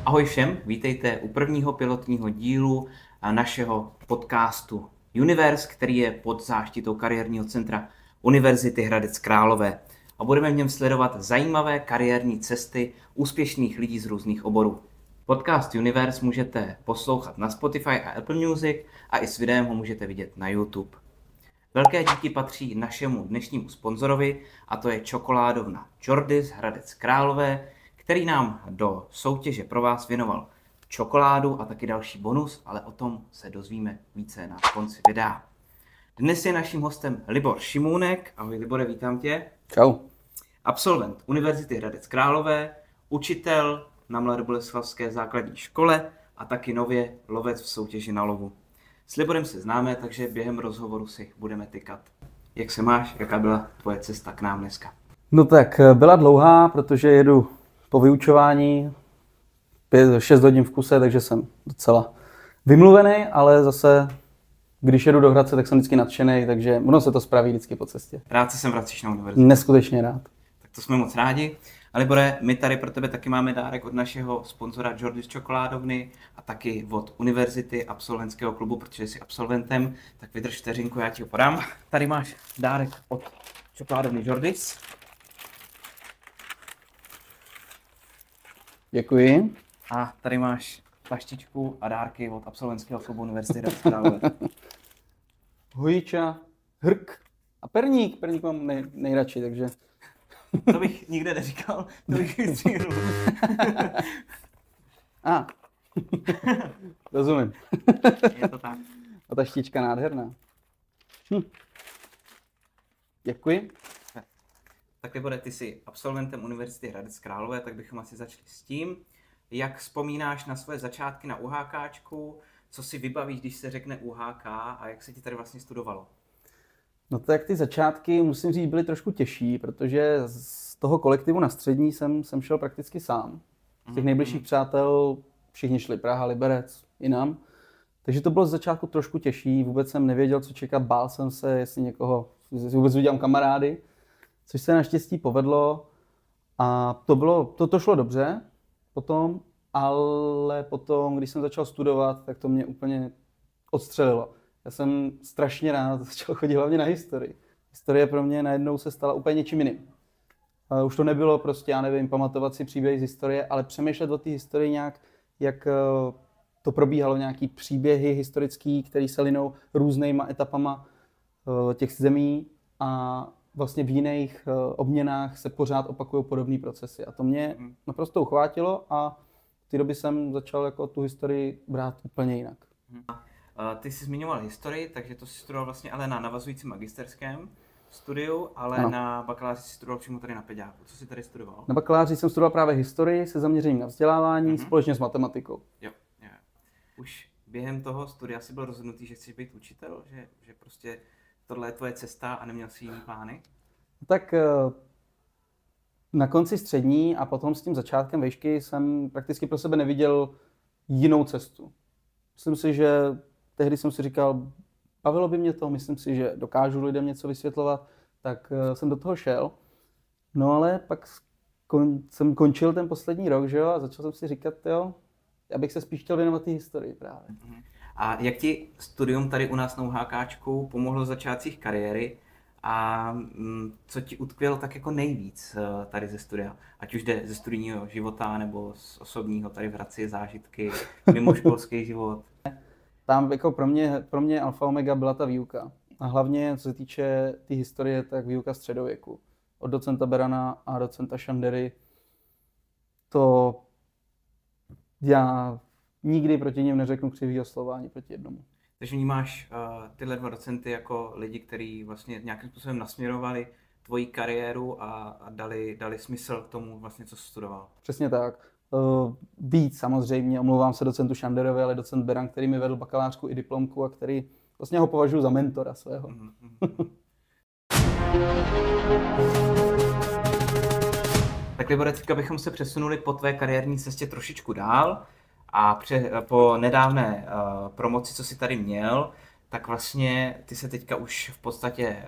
Ahoj všem, vítejte u prvního pilotního dílu našeho podcastu Universe, který je pod záštitou kariérního centra Univerzity Hradec Králové. A budeme v něm sledovat zajímavé kariérní cesty úspěšných lidí z různých oborů. Podcast Universe můžete poslouchat na Spotify a Apple Music a i s videem ho můžete vidět na YouTube. Velké díky patří našemu dnešnímu sponzorovi, a to je čokoládovna Jordis Hradec Králové, který nám do soutěže pro vás věnoval čokoládu a taky další bonus, ale o tom se dozvíme více na konci videa. Dnes je naším hostem Libor Šimůnek. Ahoj Libore, vítám tě. Čau. Absolvent Univerzity Hradec Králové, učitel na Mladoboleslavské základní škole a taky nově lovec v soutěži na lovu. S Liborem se známe, takže během rozhovoru si budeme tykat. Jak se máš? Jaká byla tvoje cesta k nám dneska? No tak byla dlouhá, protože jedu po vyučování 6 hodin v kuse, takže jsem docela vymluvený, ale zase, když jedu do Hradce, tak jsem vždycky nadšený, takže ono se to spraví vždycky po cestě. Rád se sem vracíš na univerzitu. Neskutečně rád. Tak to jsme moc rádi. A Libore, my tady pro tebe taky máme dárek od našeho sponzora Jordis čokoládovny a taky od univerzity absolventského klubu, protože jsi absolventem, tak vydrž vteřinku, já ti ho podám. Tady máš dárek od čokoládovny Jordis. Děkuji. A tady máš taštičku a dárky od absolventského klubu Univerzity Hradec Králové. Hojiča, hrk a perník. Perník mám nejradši, takže... To bych nikde neříkal, to bych vystříhnul. Rozumím. Je to tak. A ta štička nádherná. Děkuji. Tak Libore, ty jsi absolventem Univerzity Hradec Králové, tak bychom asi začali s tím, jak vzpomínáš na svoje začátky na UHKčku, co si vybavíš, když se řekne UHK a jak se ti tady vlastně studovalo? No tak ty začátky, musím říct, byly trošku těžší, protože z toho kolektivu na střední jsem šel prakticky sám. Z těch nejbližších přátel všichni šli Praha, Liberec, jinam. Takže to bylo z začátku trošku těžší, vůbec jsem nevěděl, co čekat, bál jsem se, jestli vůbec udělám kamarády, což se naštěstí povedlo a to šlo dobře potom, ale potom, když jsem začal studovat, tak to mě úplně odstřelilo. Já jsem strašně rád začal chodit hlavně na historii. Historie pro mě najednou se stala úplně něčím jiným. Už to nebylo prostě, já nevím, pamatovat si příběhy z historie, ale přemýšlet o té historii nějak, jak to probíhalo, nějaký příběhy historický, které se linou různýma etapama těch zemí a vlastně v jiných obměnách se pořád opakují podobné procesy. A to mě naprosto uchvátilo a v té době jsem začal jako tu historii brát úplně jinak. Ty jsi zmiňoval historii, takže to jsi studoval vlastně ale na navazujícím magisterském studiu, ale ano. Na bakaláři jsi studoval přímo tady na peďáku. Co jsi tady studoval? Na bakaláři jsem studoval právě historii se zaměřením na vzdělávání společně s matematikou. Jo. Už během toho studia jsi byl rozhodnutý, že chceš být učitel, že prostě tohle je tvoje cesta a neměl jsi jiný plány? Tak na konci střední a potom s tím začátkem vejšky jsem prakticky pro sebe neviděl jinou cestu. Myslím si, že tehdy jsem si říkal, bavilo by mě to, myslím si, že dokážu lidem něco vysvětlovat, tak jsem do toho šel. No ale pak jsem končil ten poslední rok, že jo, a začal jsem si říkat, jo, já bych se spíš chtěl věnovat té historii právě. A jak ti studium tady u nás na UHKčku pomohlo v začátcích kariéry a co ti utkvělo tak jako nejvíc tady ze studia? Ať už jde ze studijního života nebo z osobního tady v Hradci zážitky, mimoškolský život? Tam jako pro mě alfa omega byla ta výuka. A hlavně, co se týče té historie, tak výuka středověku. Od docenta Berana a docenta Šandery. To já nikdy proti něm neřeknu křivýho slova ani proti jednomu. Takže vnímáš tyhle dva docenty jako lidi, kteří vlastně nějakým způsobem nasměrovali tvoji kariéru a dali smysl tomu vlastně, co jsi studoval? Přesně tak. Víc samozřejmě, omlouvám se docentu Šanderovi, ale docent Beran, který mi vedl bakalářku i diplomku a který vlastně ho považuji za mentora svého. Tak Libore, teďka bychom se přesunuli po tvé kariérní cestě trošičku dál a po nedávné promoci, co jsi tady měl, tak vlastně ty se teďka už v podstatě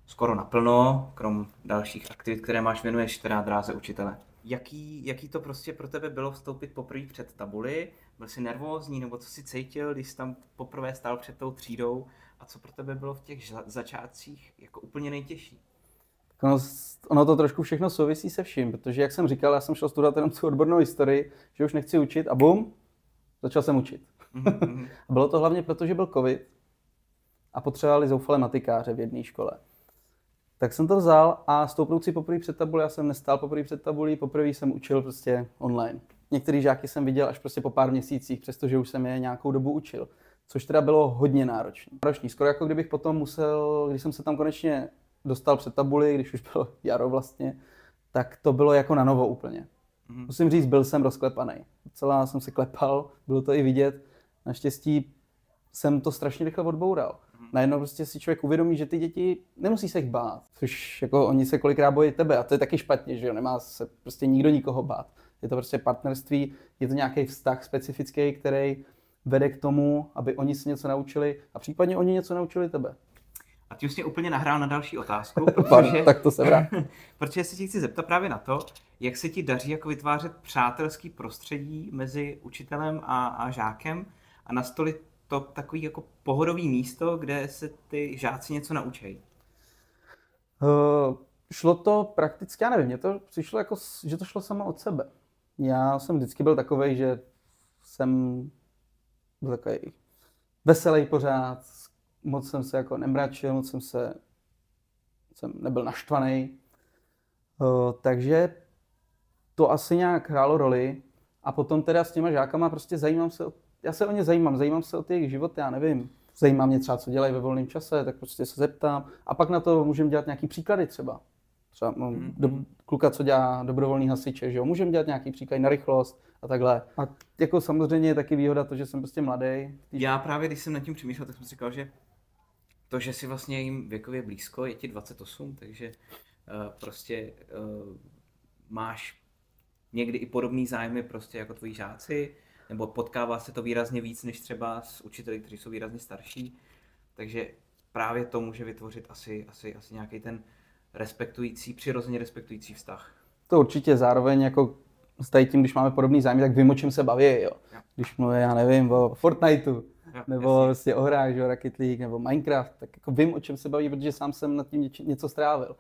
skoro naplno, krom dalších aktivit, které máš, věnuješ teda dráze učitele. Jaký to prostě pro tebe bylo vstoupit poprvé před tabuli? Byl jsi nervózní, nebo co jsi cítil, když jsi tam poprvé stál před tou třídou? A co pro tebe bylo v těch začátcích jako úplně nejtěžší? Ono to trošku všechno souvisí se vším, protože jak jsem říkal, já jsem šel studovat jenom tu odbornou historii, že už nechci učit a bum, začal jsem učit. A bylo to hlavně proto, že byl covid a potřebovali zoufale matikáře v jedné škole. Tak jsem to vzal a stoupnout si poprvé před tabuli, já jsem nestál poprvé před tabulí, poprvé jsem učil prostě online. Některý žáky jsem viděl až prostě po pár měsících, přestože už jsem je nějakou dobu učil, což teda bylo hodně náročné. Skoro jako kdybych potom musel, když jsem se tam konečně dostal před tabuli, když už bylo jaro vlastně, tak to bylo jako na novo úplně. Musím říct, byl jsem rozklepaný. Celá jsem se klepal, bylo to i vidět. Naštěstí jsem to strašně rychle odboural. Najednou prostě si člověk uvědomí, že ty děti nemusí se jich bát, což jako oni se kolikrát bojí tebe a to je taky špatně, že jo, nemá se prostě nikdo nikoho bát. Je to prostě partnerství, je to nějaký vztah specifický, který vede k tomu, aby oni se něco naučili a případně oni něco naučili tebe. A ty už jsi úplně nahrál na další otázku, tak to se vrát. Protože se ti chci zeptat právě na to, jak se ti daří jako vytvářet přátelský prostředí mezi učitelem a žákem a nastolit to takový jako pohodový místo, kde se ty žáci něco naučí. Šlo to prakticky, já nevím, mně to přišlo jako, že to šlo samo od sebe. Já jsem vždycky byl takovej, že jsem byl takový veselý pořád, moc jsem se jako nemračil, moc jsem nebyl naštvaný. Takže to asi nějak hrálo roli. A potom teda s těma žákama prostě já se o ně zajímám se o ty jejich život, já nevím. Zajímá mě třeba, co dělají ve volném čase, tak prostě se zeptám. A pak na to můžeme dělat nějaký příklady třeba. Třeba kluka, co dělá dobrovolný hasiče, že jo, můžeme dělat nějaký příklad na rychlost a takhle. A jako samozřejmě je taky výhoda to, že jsem prostě mladý. Já právě, když jsem nad tím přemýšlel, tak jsem si říkal, že to, že si vlastně jim věkově blízko, je ti 28, takže máš někdy i podobný zájmy prostě jako tvoji žáci, nebo potkává se to výrazně víc než třeba s učiteli, kteří jsou výrazně starší, takže právě to může vytvořit asi nějaký ten přirozeně respektující vztah. To určitě, zároveň jako s tím, když máme podobný zájmy, tak vím, o čem se baví, jo. Když mluví, já nevím, o Fortniteu, nebo prostě o hrách, že, Rocket League, nebo Minecraft, tak jako vím, o čem se baví, protože sám jsem nad tím něco strávil.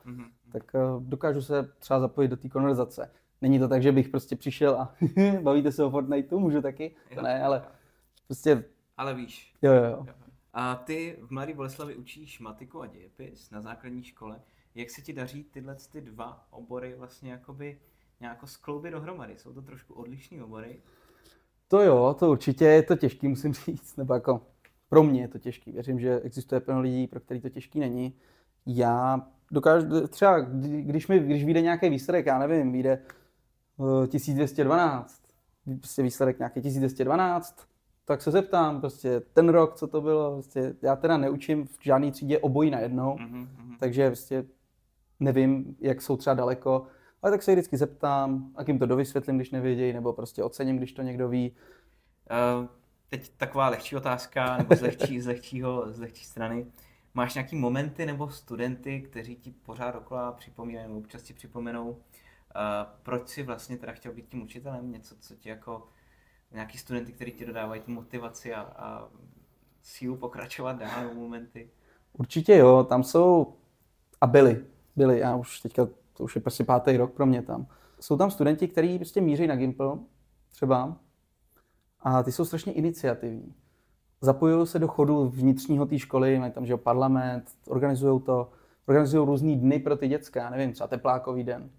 Tak dokážu se třeba zapojit do té konverzace. Není to tak, že bych prostě přišel a bavíte se o Fortniteu, můžu taky, to ne, ale prostě... Ale víš. Jo. A ty v Mladé Boleslavi učíš matiku a dějepis na základní škole. Jak se ti daří tyhle dva obory vlastně jakoby nějak skloubit dohromady? Jsou to trošku odlišný obory? To jo, to určitě je to těžký, musím říct, nebo jako pro mě je to těžký. Věřím, že existuje plno lidí, pro který to těžký není. Já dokážu, třeba když vyjde nějaký výsledek, já nevím, vyjde 1212, prostě výsledek nějaký 1212, tak se zeptám, prostě ten rok, co to bylo, prostě já teda neučím v žádný třídě obojí najednou, takže prostě nevím, jak jsou třeba daleko, ale tak se vždycky zeptám, a jim to dovysvětlím, když nevědějí, nebo prostě ocením, když to někdo ví. Teď taková lehčí otázka, nebo z lehčí strany. Máš nějaký momenty nebo studenty, kteří ti pořád dokola připomínají, nebo občas ti připomenou, proč jsi vlastně teda chtěl být tím učitelem? Něco, co ti jako nějaký studenty, kteří ti dodávají tu motivaci a sílu pokračovat dál momenty? Určitě jo, tam jsou a byli, já už teďka, to už je prostě 5. rok pro mě tam. Jsou tam studenti, kteří prostě míří na Gimpl třeba a ty jsou strašně iniciativní. Zapojují se do chodu vnitřního té školy, mají tam, že jo, parlament, organizují různý dny pro ty děcka, nevím, třeba teplákový den,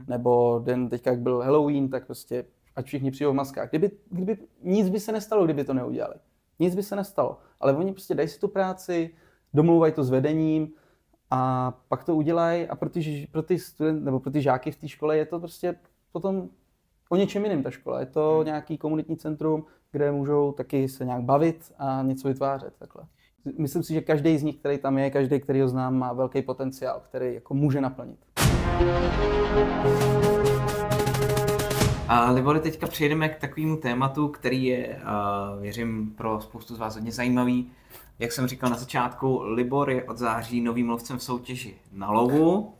nebo den teďka, jak byl Halloween, tak prostě ať všichni přijdou v maskách. Kdyby nic by se nestalo, kdyby to neudělali. Nic by se nestalo. Ale oni prostě dají si tu práci, domlouvají to s vedením a pak to udělají a pro ty studenty nebo pro ty žáky v té škole je to prostě potom o něčem jiném ta škola. Je to nějaký komunitní centrum, kde můžou taky se nějak bavit a něco vytvářet takhle. Myslím si, že každý z nich, který tam je, každý, který ho znám, má velký potenciál, který jako může naplnit. A Libori, teďka přejdeme k takovému tématu, který je, věřím, pro spoustu z vás hodně zajímavý. Jak jsem říkal na začátku, Libor je od září novým lovcem v soutěži na lovu.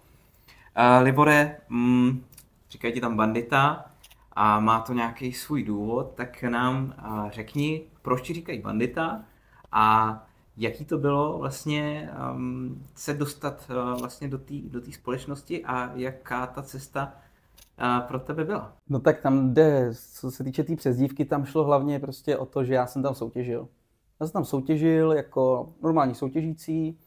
Libore, říkají ti tam bandita a má to nějaký svůj důvod, tak nám řekni, proč ti říkají bandita a jaký to bylo vlastně se dostat vlastně do té společnosti a jaká ta cesta pro tebe byla? No tak tam jde, co se týče té přezdívky, tam šlo hlavně prostě o to, že já jsem tam soutěžil. Já jsem tam soutěžil jako normální soutěžící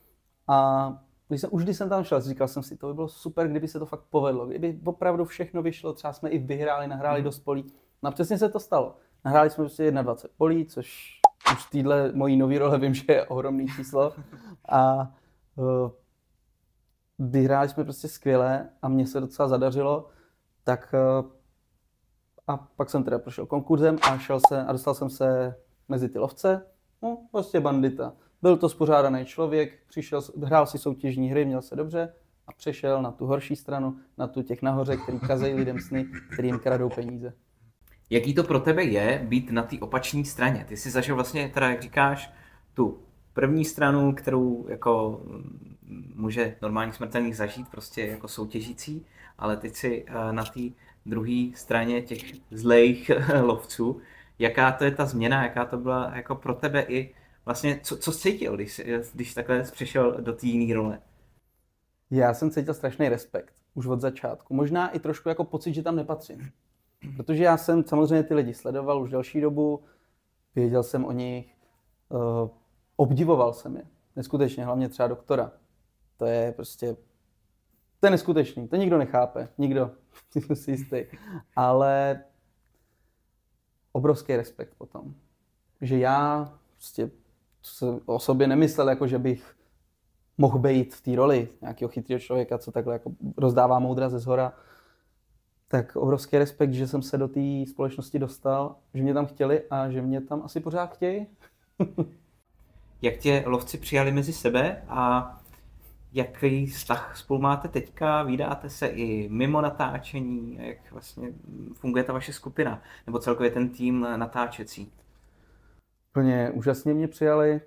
a když jsem tam šel, říkal jsem si, to by bylo super, kdyby se to fakt povedlo, kdyby opravdu všechno vyšlo, třeba jsme i vyhráli, nahráli dost polí. No a přesně se to stalo. Nahráli jsme prostě 21 polí, což už v téhle mojí nový role vím, že je ohromný číslo. A vyhráli jsme prostě skvěle a mně se docela zadařilo. Tak a pak jsem teda prošel konkurzem a dostal jsem se mezi ty lovce. No, prostě bandita. Byl to spořádaný člověk, hrál si soutěžní hry, měl se dobře a přešel na tu horší stranu, na tu těch nahoře, který kazejí lidem sny, který jim kradou peníze. Jaký to pro tebe je být na té opačné straně? Ty jsi zažil vlastně, teda jak říkáš, tu první stranu, kterou jako může normální smrtelník zažít prostě jako soutěžící, ale teď si na té druhé straně těch zlejch lovců. Jaká to je ta změna, jaká to byla jako pro tebe i vlastně, co jsi cítil, když takhle přišel do té jiné role? Já jsem cítil strašný respekt už od začátku. Možná i trošku jako pocit, že tam nepatřím. Protože já jsem samozřejmě ty lidi sledoval už delší dobu, věděl jsem o nich, obdivoval jsem je. Neskutečně, hlavně třeba doktora. To je prostě, to je neskutečný, to nikdo nechápe, nikdo, jsem si jistý. Ale obrovský respekt potom. Že já prostě o sobě nemyslel, jako že bych mohl být v té roli nějakého chytrého člověka, co takhle jako rozdává moudra ze zhora. Tak obrovský respekt, že jsem se do té společnosti dostal, že mě tam chtěli a že mě tam asi pořád chtějí. Jak tě lovci přijali mezi sebe a jaký vztah spolu máte teďka? Vídáte se i mimo natáčení? Jak vlastně funguje ta vaše skupina? Nebo celkově ten tým natáčecí? Plně úžasně mě přijali.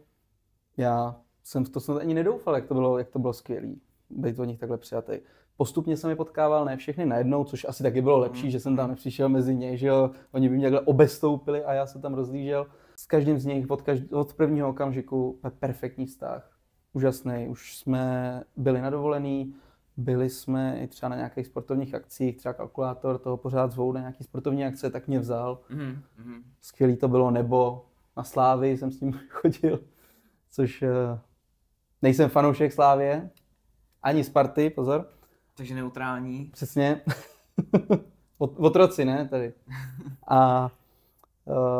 Já jsem v to snad ani nedoufal, jak to bylo skvělý být od nich takhle přijatý. Postupně jsem je potkával, ne všechny najednou, což asi taky bylo lepší, že jsem tam nepřišel mezi ně, že jo. Oni by mě takhle obestoupili a já se tam rozlížel. S každým z nich od prvního okamžiku perfektní vztah. Úžasný. Už jsme byli na dovolený, byli jsme i třeba na nějakých sportovních akcích, třeba Kalkulátor toho pořád zvou na nějaký sportovní akce, tak mě vzal. Skvělý to bylo, nebo na Slávii jsem s ním chodil, což nejsem fanoušek Slávie, ani Sparty, pozor. Takže neutrální. Přesně. Otroci, ne, tady.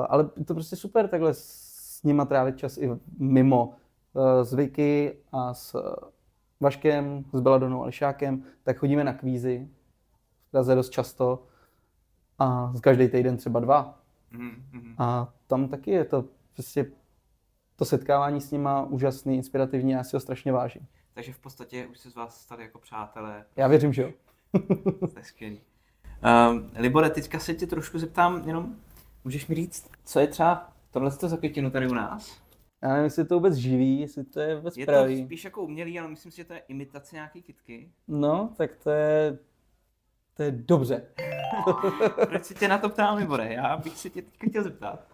Ale to prostě super takhle s nima trávit čas i mimo. S Vicky a s Vaškem, s Beladonou a Lišákem, tak chodíme na kvízy v Praze dost často a z každý týden třeba 2. A tam taky je to prostě to setkávání s nima úžasný, inspirativní, já si ho strašně vážím. Takže v podstatě už se z vás stali jako přátelé. Já věřím, že jo. To je skvělý. Libore, teďka se tě trošku zeptám, jenom můžeš mi říct, co je třeba tohle za květinu tady u nás? Já nevím, jestli je to vůbec živý, jestli to je vůbec pravý. Je to spíš jako umělý, ale myslím si, že to je imitace nějaký kytky. No, tak to je dobře. Proč si tě na to ptám, Libore? Já bych se tě teďka chtěl zeptat.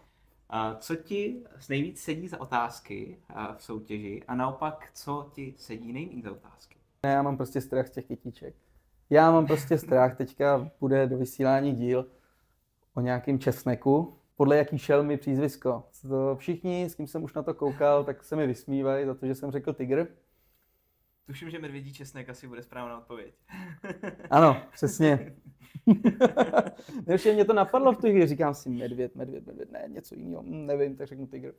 Co ti nejvíc sedí za otázky v soutěži a naopak, co ti sedí nejvíc za otázky? Já mám prostě strach z těch kytiček. Já mám prostě strach, teďka bude do vysílání díl o nějakým česneku, podle jaký šel mi přízvisko. To všichni, s kým jsem už na to koukal, tak se mi vysmívají za to, že jsem řekl tygr. Tuším, že medvědí česnek asi bude správná odpověď. Ano, přesně. Mě to napadlo v tu chvíli, říkám si medvěd, ne, něco jiného, nevím, tak řeknu tygr.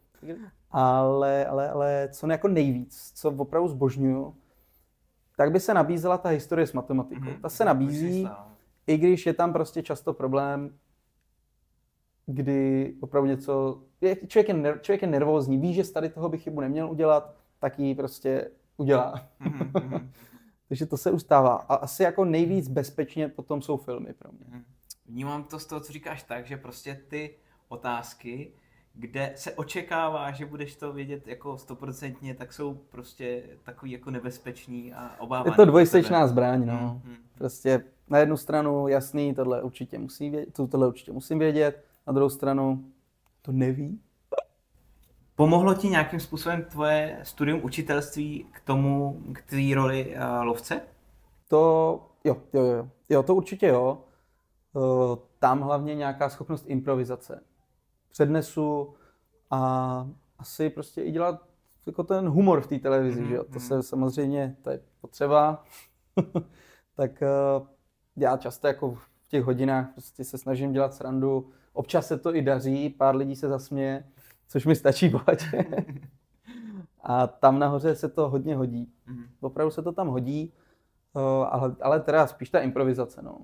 Ale co jako nejvíc, co opravdu zbožňuju, tak by se nabízela ta historie s matematikou. Ta se nabízí, i když je tam prostě často problém, kdy opravdu něco, člověk je nervózní, ví, že tady toho by chybu neměl udělat, tak ji prostě udělá. Takže to se ustává. A asi jako nejvíc bezpečně potom jsou filmy pro mě. Vnímám to z toho, co říkáš tak, že prostě ty otázky kde se očekává, že budeš to vědět jako 100%, tak jsou prostě takový jako nebezpeční a obávaný. Je to dvojsečná zbraň, no. Prostě na jednu stranu jasný, tohle určitě musím vědět, na druhou stranu to neví. Pomohlo ti nějakým způsobem tvoje studium učitelství k té roli lovce? To jo, to určitě jo. Tam hlavně nějaká schopnost improvizace, přednesu a asi prostě i dělat jako ten humor v té televizi, že jo. To se samozřejmě, to je potřeba. Tak já často jako v těch hodinách prostě se snažím dělat srandu. Občas se to i daří, pár lidí se zasměje, což mi stačí bohatě. A tam nahoře se to hodně hodí. Opravdu se to tam hodí, ale teda spíš ta improvizace, no.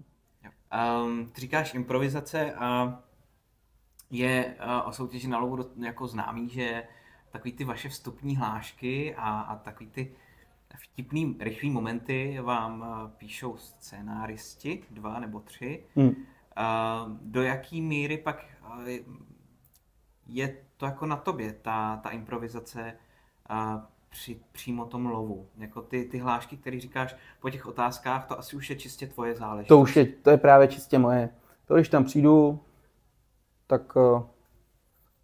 Ty říkáš improvizace a je o soutěži na lovu jako známý, že takový ty vaše vstupní hlášky a takový ty vtipný, rychlý momenty vám píšou scénáristi, 2 nebo 3. Do jaký míry pak je to jako na tobě, ta improvizace při přímo tom lovu? Jako ty hlášky, které říkáš po těch otázkách, to asi už je čistě tvoje záležitost. To je právě čistě moje. To, když tam přijdu, tak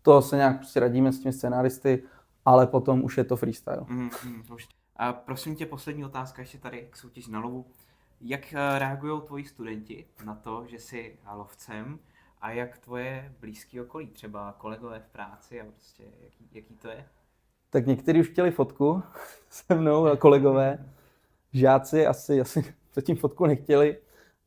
to se nějak prostě radíme s těmi scénáristy, ale potom už je to freestyle. A prosím tě, poslední otázka ještě tady k soutěži na lovu. Jak reagují tvoji studenti na to, že jsi lovcem, a jak tvoje blízké okolí, třeba kolegové v práci a prostě jaký to je? Tak někteří už chtěli fotku se mnou, kolegové. Žáci asi zatím fotku nechtěli,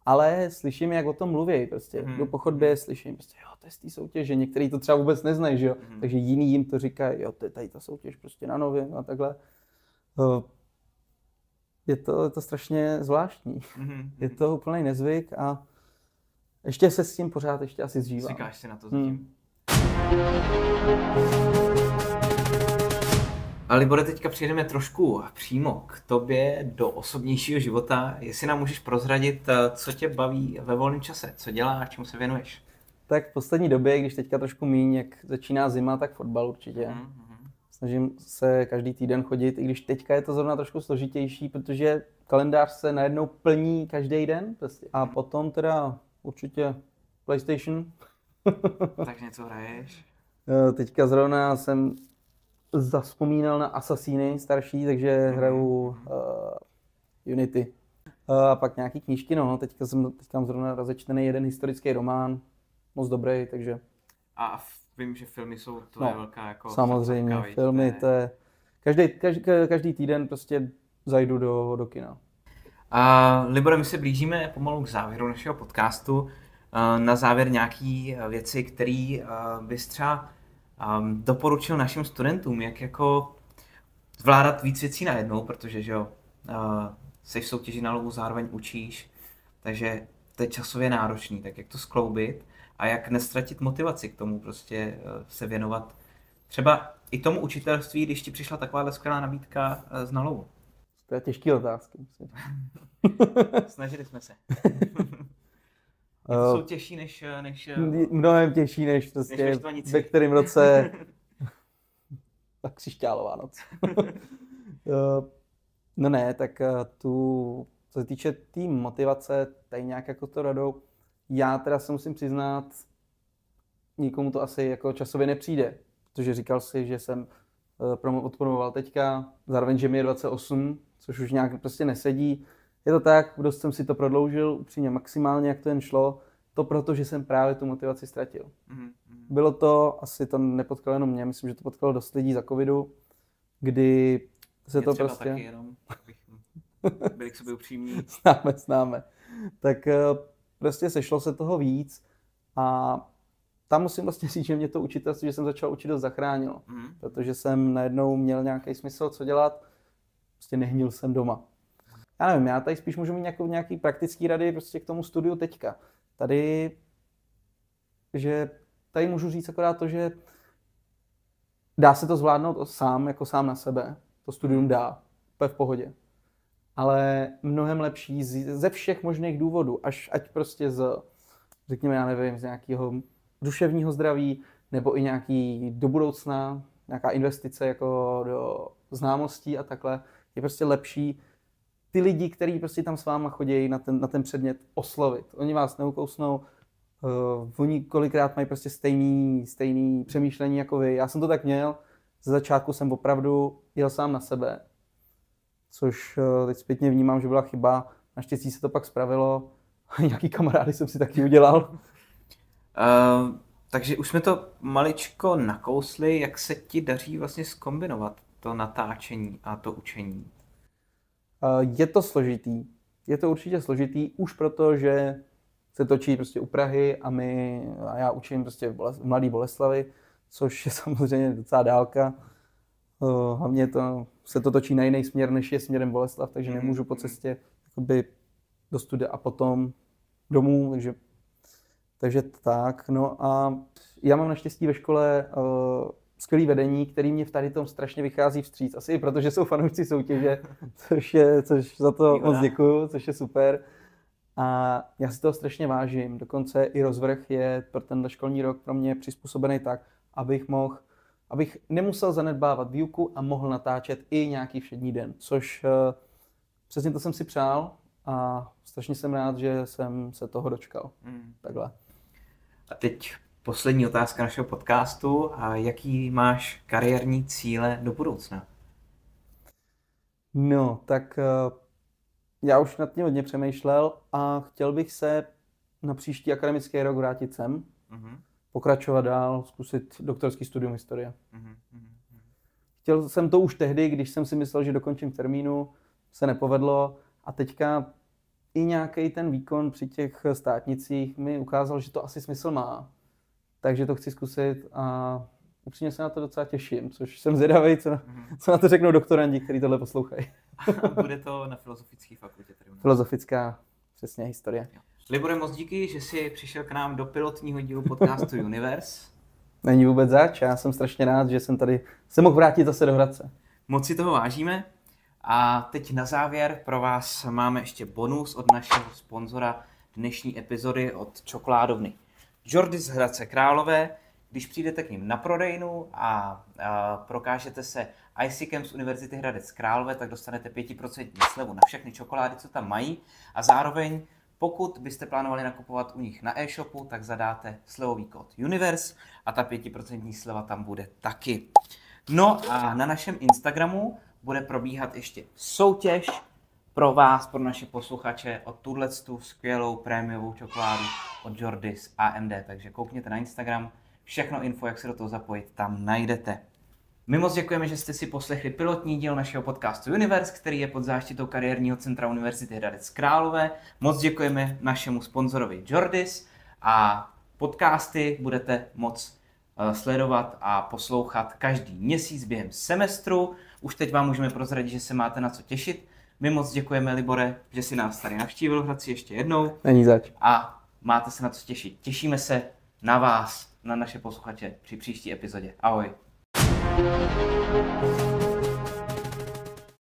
ale slyším, jak o tom mluví. Prostě. Jdu po chodbě, slyším, prostě, jo, to je z té soutěže. Někteří to třeba vůbec neznají, že jo? Takže jiní jim to říkají, jo, to je tady ta soutěž prostě na Nově a takhle. Je to strašně zvláštní. Je to úplný nezvyk a ještě se s tím pořád ještě asi zžívám. Zvykáš si na to zatím. Libore, teďka přijedeme trošku přímo k tobě do osobnějšího života. Jestli nám můžeš prozradit, co tě baví ve volném čase, co děláš, čemu se věnuješ? Tak v poslední době, když teďka trošku míň, jak začíná zima, tak fotbal určitě. Snažím se každý týden chodit, i když teďka je to zrovna trošku složitější, protože kalendář se najednou plní každý den. Prostě. A potom teda určitě PlayStation. Tak něco hraješ? Teďka zrovna jsem zavzpomínal na Assassiny starší, takže hraju Unity. A pak nějaký knížky, no. Teďka mám zrovna rozečtený jeden historický román, moc dobrý, takže... A vím, že filmy jsou tvoje velká jako... Samozřejmě, filmy, to je... Každý týden prostě zajdu do kina. Libore, my se blížíme pomalu k závěru našeho podcastu. Na závěr nějaký věci, které bys třeba doporučil našim studentům, jak jako zvládat víc věcí najednou, protože že jo, jsi v soutěži na lovu, zároveň učíš, takže to je časově náročný, tak jak to skloubit a jak nestratit motivaci k tomu prostě se věnovat třeba i tomu učitelství, když ti přišla takováhle skvělá nabídka z na lovu. To je těžký otázky. Snažili jsme se. Jsou těžší než mnohem těžší než prostě ve kterém roce tak křišťálová noc. No ne, tak co se týče té motivace, tady nějak jako to radou, já teda se musím přiznat, nikomu to asi jako časově nepřijde, protože říkal si, že jsem odpromoval teďka, zároveň, že mi je 28, což už nějak prostě nesedí. Je to tak, dost jsem si to prodloužil, upřímně maximálně, jak to jen šlo, to proto, že jsem právě tu motivaci ztratil. Bylo to, asi to nepotkalo jenom mě, myslím, že to potkalo dost lidí za covidu, kdy se to prostě... taky jenom, byli k sobě upřímní. Známe. Tak prostě sešlo se toho víc a tam musím vlastně říct, že mě to učitelství, že jsem začal učit, dost zachránilo. Protože jsem najednou měl nějaký smysl, co dělat, prostě nehnil jsem doma. Já nevím, já tady spíš můžu mít nějaký praktický rady prostě k tomu studiu teďka. Tady můžu říct akorát to, že dá se to zvládnout sám, jako sám na sebe. To studium dá, úplně v pohodě. Ale mnohem lepší ze všech možných důvodů, ať prostě řekněme, já nevím, z nějakého duševního zdraví, nebo i nějaký do budoucna, nějaká investice jako do známostí a takhle, je prostě lepší ty lidi, kteří prostě tam s váma chodí na ten předmět, oslovit. Oni vás neukousnou, oni kolikrát mají prostě stejný přemýšlení jako vy. Já jsem to tak měl, ze začátku jsem opravdu jel sám na sebe, což teď zpětně vnímám, že byla chyba. Naštěstí se to pak spravilo a nějaký kamarády jsem si taky udělal. Takže už jsme to maličko nakousli, jak se ti daří vlastně zkombinovat to natáčení a to učení? Je to složitý. Je to určitě složitý, už proto, že se točí prostě u Prahy a já učím prostě v Mladé Boleslavi, což je samozřejmě docela dálka. Hlavně se to točí na jiný směr, než je směrem Boleslav, takže nemůžu po cestě jakoby do studia a potom domů, takže tak. No a já mám naštěstí ve škole skvělý vedení, který mě v tady tom strašně vychází vstříc. Asi i protože jsou fanoušci soutěže, což za to moc děkuju, což je super. A já si toho strašně vážím. Dokonce i rozvrh je pro tenhle školní rok pro mě přizpůsobený tak, abych nemusel zanedbávat výuku a mohl natáčet i nějaký všední den, což přesně to jsem si přál a strašně jsem rád, že jsem se toho dočkal. Takhle. A teď poslední otázka našeho podcastu. A jaký máš kariérní cíle do budoucna? No, tak já už nad tím hodně přemýšlel a chtěl bych se na příští akademický rok vrátit sem, pokračovat dál, zkusit doktorský studium historie. Chtěl jsem to už tehdy, když jsem si myslel, že dokončím v termínu, se nepovedlo a teďka i nějaký ten výkon při těch státnicích mi ukázal, že to asi smysl má. Takže to chci zkusit a upřímně se na to docela těším, což jsem zvědavý, co na to řeknou doktorandi, kteří tohle poslouchají. Bude to na Filozofické fakultě? Filozofická, přesně, historie. Jo. Libore, moc díky, že jsi přišel k nám do pilotního dílu podcastu Universe. Není vůbec zač, já jsem strašně rád, že jsem tady se mohl vrátit zase do Hradce. Moc si toho vážíme. A teď na závěr pro vás máme ještě bonus od našeho sponzora dnešní epizody, od čokoládovny Jordis z Hradce Králové. Když přijdete k ním na prodejnu a prokážete se ICKem z Univerzity Hradec Králové, tak dostanete 5% slevu na všechny čokolády, co tam mají. A zároveň, pokud byste plánovali nakupovat u nich na e-shopu, tak zadáte slevový kód Universe a ta 5% sleva tam bude taky. No a na našem Instagramu bude probíhat ještě soutěž pro vás, pro naše posluchače o tuhletu skvělou prémiovou čokoládu od Jordis AMD. Takže koukněte na Instagram, všechno info, jak se do toho zapojit, tam najdete. My moc děkujeme, že jste si poslechli pilotní díl našeho podcastu Universe, který je pod záštitou kariérního centra Univerzity Hradec Králové. Moc děkujeme našemu sponzorovi Jordis a podcasty budete moc sledovat a poslouchat každý měsíc během semestru. Už teď vám můžeme prozradit, že se máte na co těšit. My moc děkujeme, Libore, že si nás tady navštívil v Hradci ještě jednou. Není zač. A máte se na co těšit. Těšíme se na vás, na naše posluchače při příští epizodě. Ahoj.